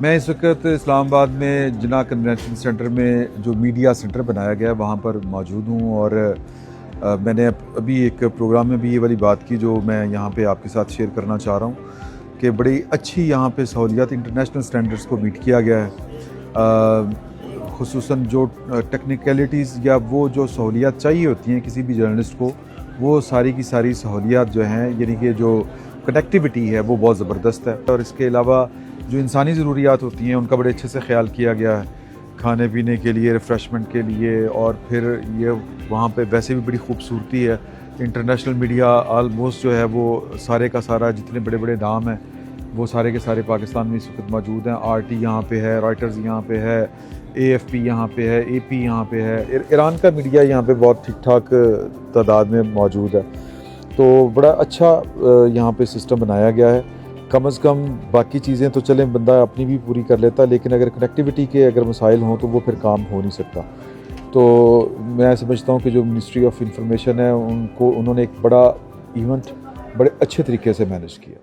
मैं इस वक्त इस्लामाबाद में जिन्ना कन्वेंशन सेंटर में जो मीडिया सेंटर बनाया गया है वहाँ पर मौजूद हूँ और मैंने अभी एक प्रोग्राम में भी ये वाली बात की जो मैं यहाँ पे आपके साथ शेयर करना चाह रहा हूँ कि बड़ी अच्छी यहाँ पे सहूलियत इंटरनेशनल स्टैंडर्ड्स को मीट किया गया है। खुसूसन जो टेक्निकलिटीज़ या वो जो सहूलियत चाहिए होती हैं किसी भी जर्नलिस्ट को, वो सारी की सारी सहूलियत जो हैं, यानी कि जो कनेक्टिविटी है वो बहुत ज़बरदस्त है। और इसके अलावा जो इंसानी ज़रूरियात होती हैं उनका बड़े अच्छे से ख्याल किया गया है, खाने पीने के लिए, रिफ़्रेशमेंट के लिए। और फिर ये वहाँ पे वैसे भी बड़ी खूबसूरती है। इंटरनेशनल मीडिया आलमोस्ट जो है वो सारे का सारा जितने बड़े बड़े नाम हैं वो सारे के सारे पाकिस्तान में इस वक्त मौजूद हैं। RT यहाँ पे है, रॉयटर्स यहाँ पे है, AFP यहाँ पे है, AP यहाँ पे है, ईरान का मीडिया यहाँ पे बहुत ठीक ठाक तादाद में मौजूद है। तो बड़ा अच्छा यहाँ पे सिस्टम बनाया गया है। कम से कम बाकी चीज़ें तो चलें बंदा अपनी भी पूरी कर लेता, लेकिन अगर कनेक्टिविटी के अगर मसाइल हों तो वो फिर काम हो नहीं सकता। तो मैं समझता हूँ कि जो मिनिस्ट्री ऑफ इंफॉर्मेशन है उन्होंने एक बड़ा इवेंट बड़े अच्छे तरीके से मैनेज किया।